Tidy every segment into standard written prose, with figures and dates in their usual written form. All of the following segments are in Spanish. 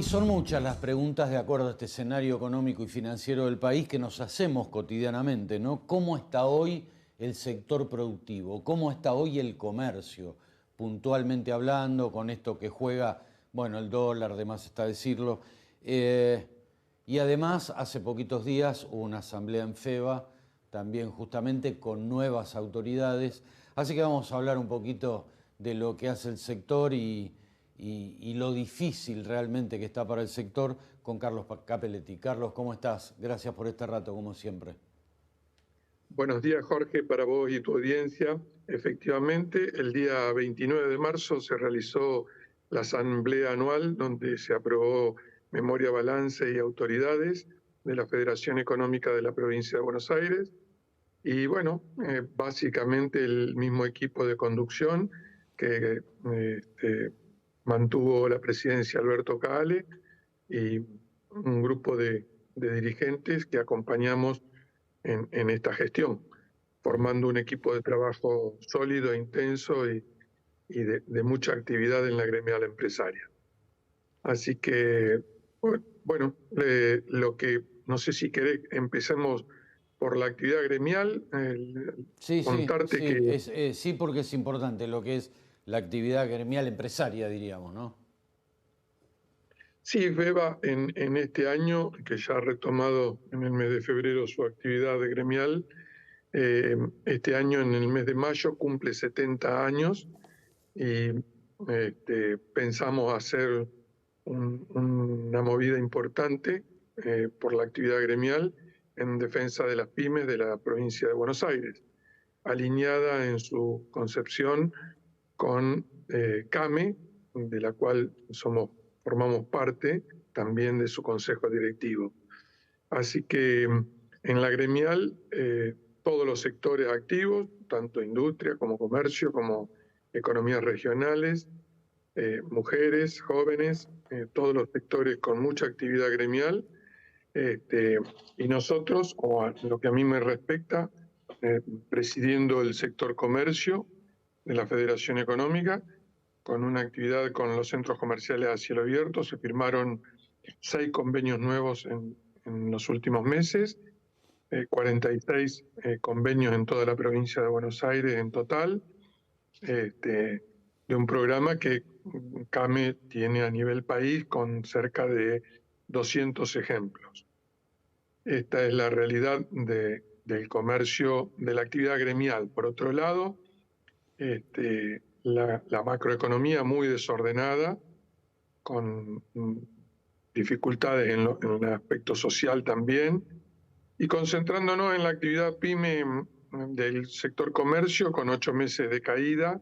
son muchas las preguntas de acuerdo a este escenario económico y financiero del país que nos hacemos cotidianamente, ¿no? ¿Cómo está hoy el sector productivo? ¿Cómo está hoy el comercio? Puntualmente hablando, con esto que juega, bueno, el dólar, de más está decirlo. Y además, hace poquitos días hubo una asamblea en FEBA, también justamente con nuevas autoridades. Así que vamos a hablar un poquito de lo que hace el sector y lo difícil realmente que está para el sector con Carlos Cappelletti. Carlos, ¿cómo estás? Gracias por este rato, como siempre. Buenos días, Jorge, para vos y tu audiencia. Efectivamente, el día 29 de marzo se realizó la asamblea anual donde se aprobó memoria, balance y autoridades de la Federación Económica de la Provincia de Buenos Aires. Y bueno, básicamente el mismo equipo de conducción que mantuvo la presidencia Alberto Caale y un grupo de dirigentes que acompañamos en esta gestión, formando un equipo de trabajo sólido, intenso y de mucha actividad en la gremial empresaria. Así que, bueno, lo que, no sé si querés, empecemos por la actividad gremial, Sí, contarte que sí, porque es importante lo que es la actividad gremial empresaria, diríamos, ¿no? sí, FEBA en este año, que ya ha retomado en el mes de febrero su actividad gremial, este año en el mes de mayo cumple 70 años y pensamos hacer una movida importante por la actividad gremial en defensa de las pymes de la provincia de Buenos Aires, alineada en su concepción con CAME, de la cual formamos parte también de su consejo directivo. Así que en la gremial todos los sectores activos, tanto industria como comercio, como economías regionales, mujeres, jóvenes, todos los sectores con mucha actividad gremial, y nosotros, o a lo que a mí me respecta, presidiendo el sector comercio de la Federación Económica, con una actividad con los centros comerciales a cielo abierto. Se firmaron 6 convenios nuevos en los últimos meses, 46 convenios en toda la provincia de Buenos Aires en total, de un programa que CAME tiene a nivel país con cerca de 200 ejemplos. Esta es la realidad del comercio, de la actividad gremial. Por otro lado, la macroeconomía muy desordenada, con dificultades en el aspecto social también, y concentrándonos en la actividad PYME del sector comercio, con 8 meses de caída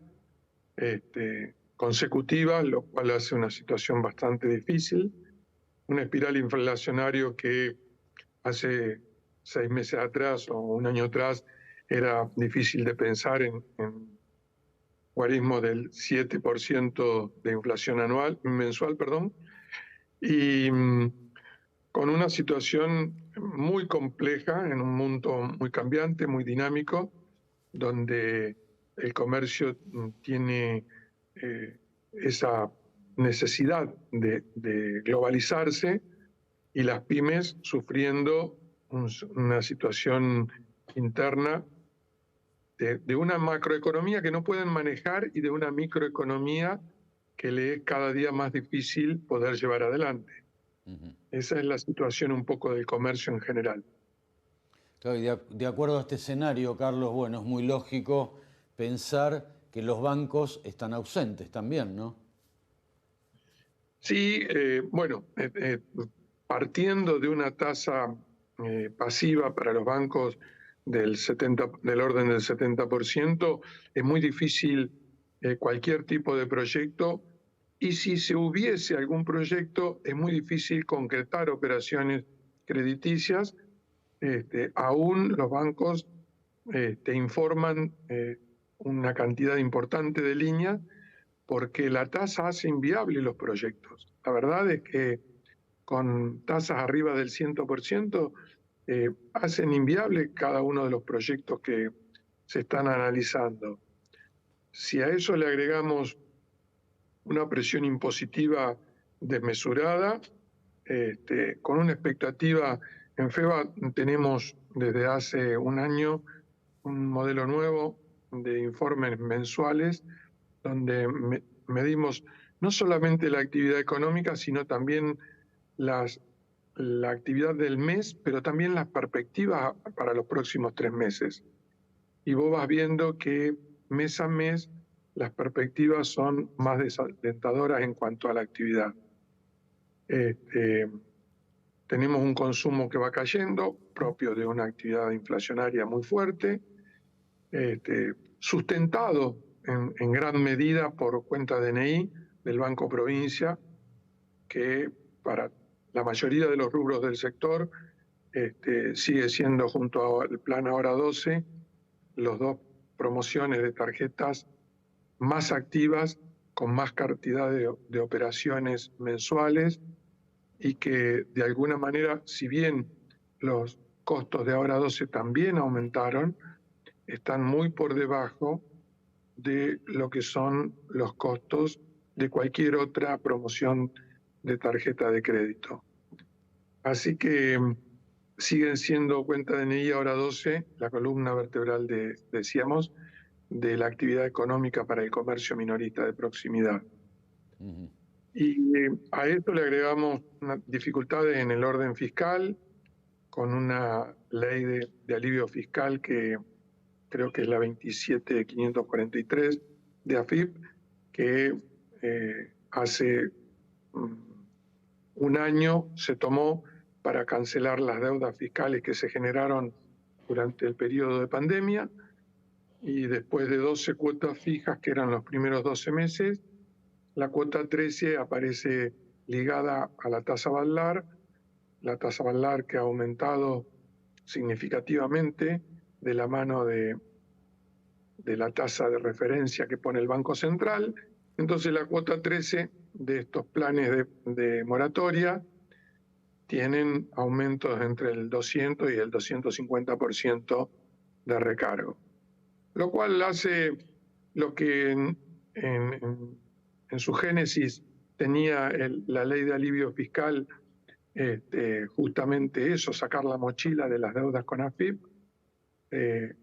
consecutiva, lo cual hace una situación bastante difícil, una espiral inflacionaria que hace 6 meses atrás o un año atrás era difícil de pensar en guarismo del 7% de inflación mensual, y con una situación muy compleja en un mundo muy cambiante, muy dinámico, donde el comercio tiene esa necesidad de globalizarse y las pymes sufriendo una situación interna de una macroeconomía que no pueden manejar y de una microeconomía que le es cada día más difícil poder llevar adelante. Esa es la situación un poco del comercio en general. Claro, y de acuerdo a este escenario, Carlos, bueno, es muy lógico pensar que los bancos están ausentes también, ¿no? Sí, bueno, partiendo de una tasa pasiva para los bancos del orden del 70%, es muy difícil cualquier tipo de proyecto, y si se hubiese algún proyecto, es muy difícil concretar operaciones crediticias. Aún los bancos te informan una cantidad importante de líneas porque la tasa hace inviable los proyectos. La verdad es que con tasas arriba del 100% hacen inviable cada uno de los proyectos que se están analizando. Si a eso le agregamos una presión impositiva desmesurada, con una expectativa. En FEBA tenemos desde hace un año un modelo nuevo de informes mensuales donde medimos no solamente la actividad económica, sino también la actividad del mes, pero también las perspectivas para los próximos 3 meses. Y vos vas viendo que mes a mes las perspectivas son más desalentadoras en cuanto a la actividad. Tenemos un consumo que va cayendo, propio de una actividad inflacionaria muy fuerte, sustentado en gran medida por cuenta DNI del Banco Provincia, que para la mayoría de los rubros del sector sigue siendo, junto al Plan Ahora 12, los dos promociones de tarjetas más activas, con más cantidad de operaciones mensuales, y que de alguna manera, si bien los costos de Ahora 12 también aumentaron, están muy por debajo de lo que son los costos de cualquier otra promoción de tarjeta de crédito. Así que siguen siendo cuenta DNI Ahora 12 la columna vertebral, decíamos, de la actividad económica para el comercio minorista de proximidad. Y a esto le agregamos dificultades en el orden fiscal, con una ley de alivio fiscal que creo que es la 27543 de AFIP, que hace un año se tomó para cancelar las deudas fiscales que se generaron durante el periodo de pandemia, y después de 12 cuotas fijas, que eran los primeros 12 meses, la cuota 13 aparece ligada a la tasa Badlar que ha aumentado significativamente de la mano de la tasa de referencia que pone el Banco Central. Entonces la cuota 13 de estos planes de moratoria tienen aumentos entre el 200 y el 250% de recargo, lo cual hace lo que en su génesis tenía la ley de alivio fiscal, justamente eso, sacar la mochila de las deudas con AFIP,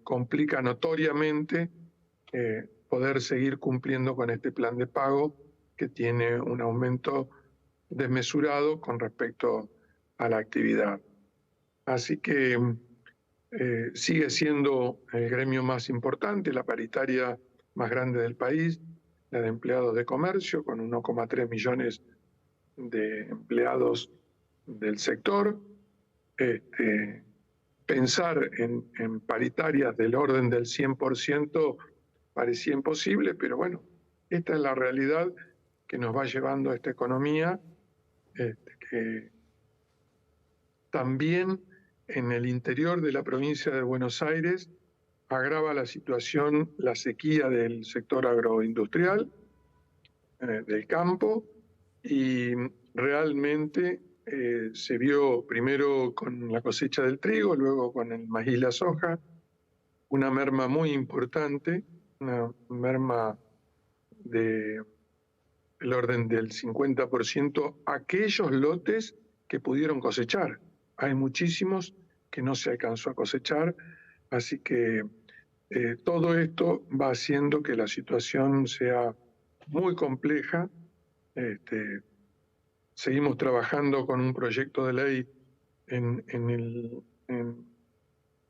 complica notoriamente poder seguir cumpliendo con este plan de pago, que tiene un aumento desmesurado con respecto a la actividad. Así que sigue siendo el gremio más importante, la paritaria más grande del país, la de empleados de comercio, con 1,3 millones de empleados del sector. Pensar en paritarias del orden del 100% parecía imposible, pero bueno, esta es la realidad que nos va llevando a esta economía, que también en el interior de la provincia de Buenos Aires agrava la situación, la sequía del sector agroindustrial, del campo, y realmente se vio primero con la cosecha del trigo, luego con el maíz y la soja, una merma muy importante, una merma del orden del 50%, aquellos lotes que pudieron cosechar. Hay muchísimos que no se alcanzó a cosechar, así que todo esto va haciendo que la situación sea muy compleja. Seguimos trabajando con un proyecto de ley en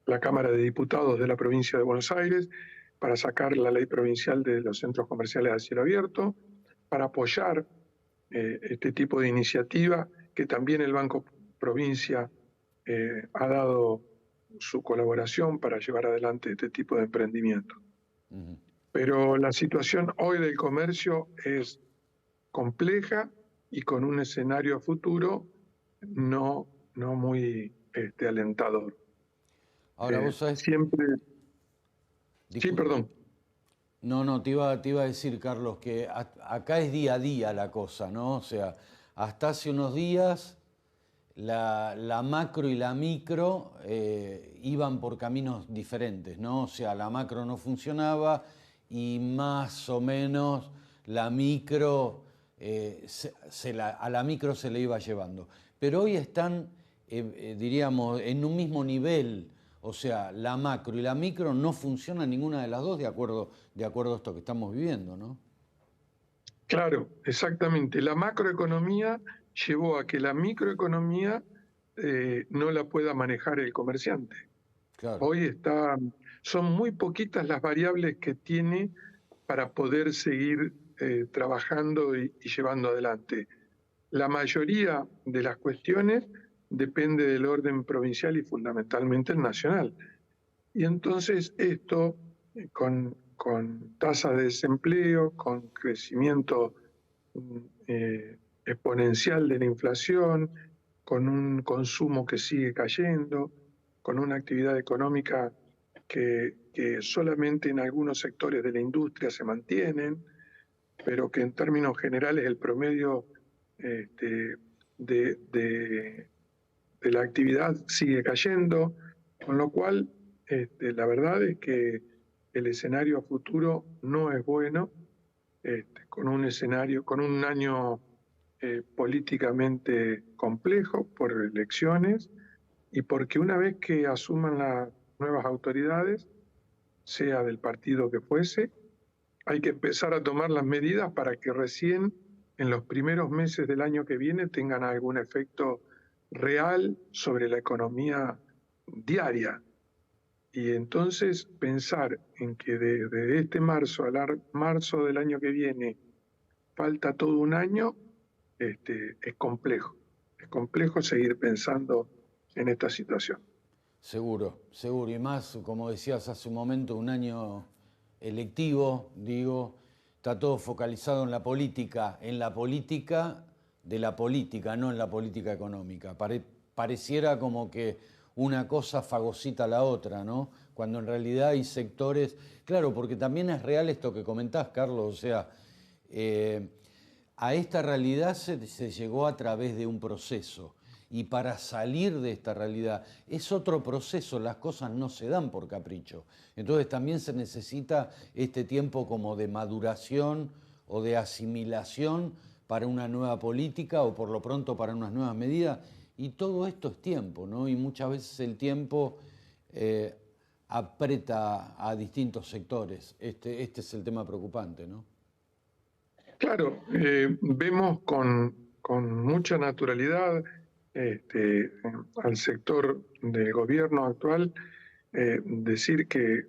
la Cámara de Diputados de la provincia de Buenos Aires para sacar la ley provincial de los centros comerciales a cielo abierto, para apoyar este tipo de iniciativa, que también el Banco Provincia ha dado su colaboración para llevar adelante este tipo de emprendimiento. Pero la situación hoy del comercio es compleja y con un escenario a futuro no muy alentador. Ahora, vos sabés... Siempre... Sí, perdón. No, te iba a decir, Carlos, que acá es día a día la cosa, ¿no? O sea, hasta hace unos días la macro y la micro iban por caminos diferentes, ¿no? O sea, la macro no funcionaba y más o menos la micro a la micro se le iba llevando. Pero hoy están, diríamos, en un mismo nivel, o sea, la macro y la micro no funcionan ninguna de las dos de acuerdo a esto que estamos viviendo, ¿no? Claro, exactamente. La macroeconomía llevó a que la microeconomía no la pueda manejar el comerciante. Claro. Hoy son muy poquitas las variables que tiene para poder seguir trabajando y llevando adelante. La mayoría de las cuestiones depende del orden provincial y fundamentalmente el nacional. Y entonces esto, con tasas de desempleo, con crecimiento exponencial de la inflación, con un consumo que sigue cayendo, con una actividad económica que solamente en algunos sectores de la industria se mantienen, pero que en términos generales el promedio este, de la actividad sigue cayendo, con lo cual la verdad es que el escenario a futuro no es bueno, con un escenario, con un año políticamente complejo por elecciones y porque una vez que asuman las nuevas autoridades, sea del partido que fuese, hay que empezar a tomar las medidas para que recién en los primeros meses del año que viene tengan algún efecto real sobre la economía diaria. Y entonces pensar en que de este marzo al marzo del año que viene falta todo un año, es complejo. Es complejo seguir pensando en esta situación. Seguro, seguro. Y más, como decías hace un momento, un año electivo, digo, está todo focalizado en la política de la política, no en la política económica. Pareciera como que una cosa fagocita a la otra, ¿no? Cuando en realidad hay sectores, claro, porque también es real esto que comentás, Carlos, o sea, eh, a esta realidad se llegó a través de un proceso. Y para salir de esta realidad es otro proceso, las cosas no se dan por capricho. Entonces también se necesita este tiempo como de maduración o de asimilación para una nueva política o por lo pronto para unas nuevas medidas. Y todo esto es tiempo, ¿no? Y muchas veces el tiempo eh, aprieta a distintos sectores. Este es el tema preocupante, ¿no? Claro, vemos con mucha naturalidad al sector del gobierno actual decir que,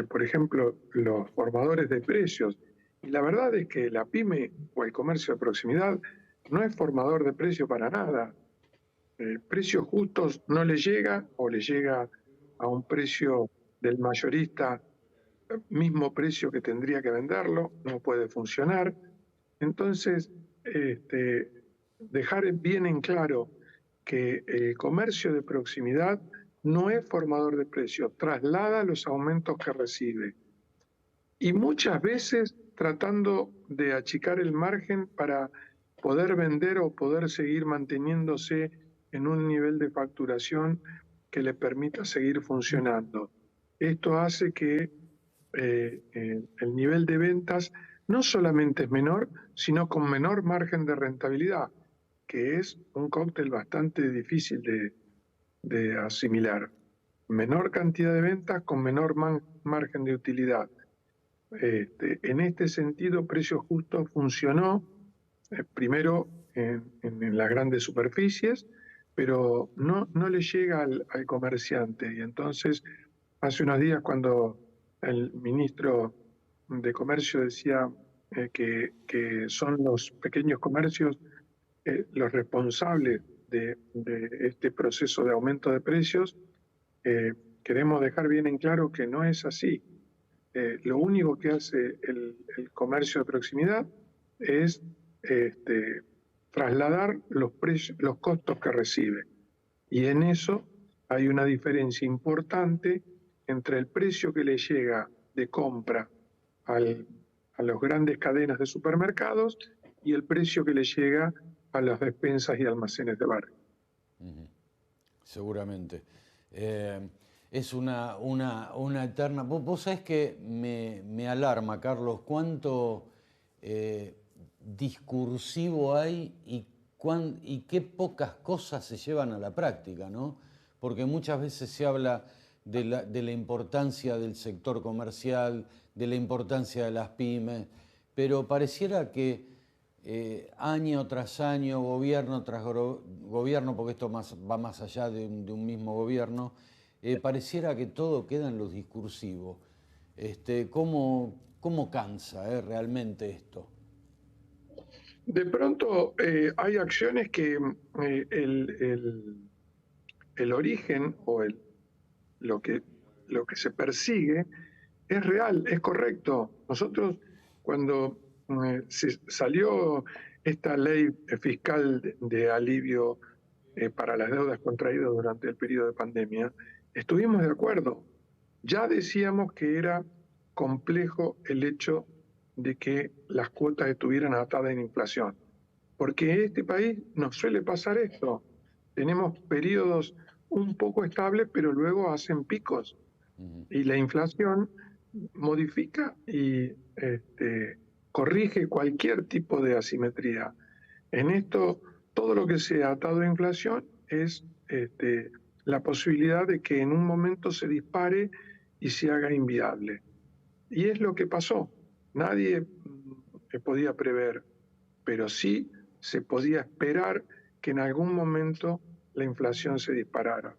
por ejemplo, los formadores de precios, y la verdad es que la pyme o el comercio de proximidad no es formador de precio para nada. Precios justos no le llega o le llega a un precio del mayorista, mismo precio que tendría que venderlo, no puede funcionar. Entonces, dejar bien en claro que el comercio de proximidad no es formador de precios, traslada los aumentos que recibe. Y muchas veces tratando de achicar el margen para poder vender o poder seguir manteniéndose en un nivel de facturación que le permita seguir funcionando. Esto hace que el nivel de ventas no solamente es menor, sino con menor margen de rentabilidad, que es un cóctel bastante difícil de asimilar. Menor cantidad de ventas con menor margen de utilidad. En este sentido, Precios Justos funcionó primero en las grandes superficies, pero no le llega al comerciante. Y entonces, hace unos días, cuando el ministro de Comercio decía que son los pequeños comercios los responsables de este proceso de aumento de precios, queremos dejar bien en claro que no es así. Lo único que hace el comercio de proximidad es trasladar los costos que recibe. Y en eso hay una diferencia importante entre el precio que le llega de compra a las grandes cadenas de supermercados y el precio que le llega a las despensas y almacenes de barrio. Seguramente. Es una eterna... Vos sabés que me alarma, Carlos, cuánto discursivo hay y qué pocas cosas se llevan a la práctica, ¿no? Porque muchas veces se habla de la importancia del sector comercial, de la importancia de las pymes, pero pareciera que año tras año, gobierno tras gobierno, porque esto va más allá de un mismo gobierno, pareciera que todo queda en lo discursivo. ¿Cómo cansa realmente esto? De pronto hay acciones que el origen o lo que, lo que se persigue es real, es correcto. Nosotros cuando se salió esta ley fiscal de alivio para las deudas contraídas durante el periodo de pandemia, estuvimos de acuerdo. Ya decíamos que era complejo el hecho de que las cuotas estuvieran atadas en inflación, porque en este país nos suele pasar esto. Tenemos periodos un poco estables, pero luego hacen picos. Y la inflación modifica y corrige cualquier tipo de asimetría. En esto, todo lo que sea atado a inflación es la posibilidad de que en un momento se dispare y se haga inviable. Y es lo que pasó. Nadie podía prever, pero sí se podía esperar que en algún momento la inflación se disparara.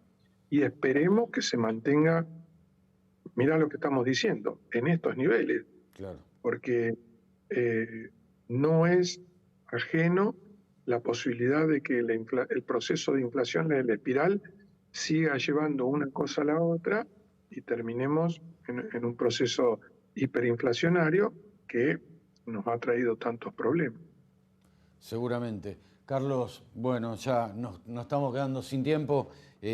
Y esperemos que se mantenga, mira lo que estamos diciendo, en estos niveles, Claro. porque no es ajeno la posibilidad de que el proceso de inflación, la espiral, siga llevando una cosa a la otra y terminemos en un proceso hiperinflacionario que nos ha traído tantos problemas. Seguramente. Carlos, bueno, ya nos estamos quedando sin tiempo.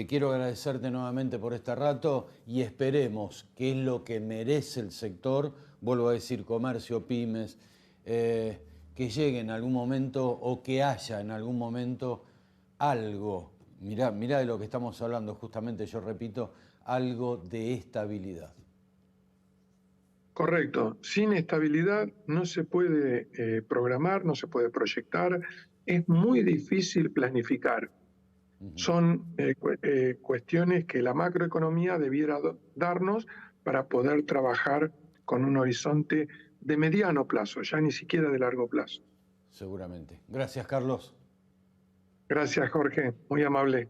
Quiero agradecerte nuevamente por este rato y esperemos que es lo que merece el sector, vuelvo a decir comercio, pymes, que llegue en algún momento o que haya en algún momento algo, mirá de lo que estamos hablando justamente, yo repito, algo de estabilidad. Correcto. Sin estabilidad no se puede programar, no se puede proyectar, es muy difícil planificar. Son cuestiones que la macroeconomía debiera darnos para poder trabajar con un horizonte de mediano plazo, ya ni siquiera de largo plazo. Seguramente. Gracias, Carlos. Gracias, Jorge. Muy amable.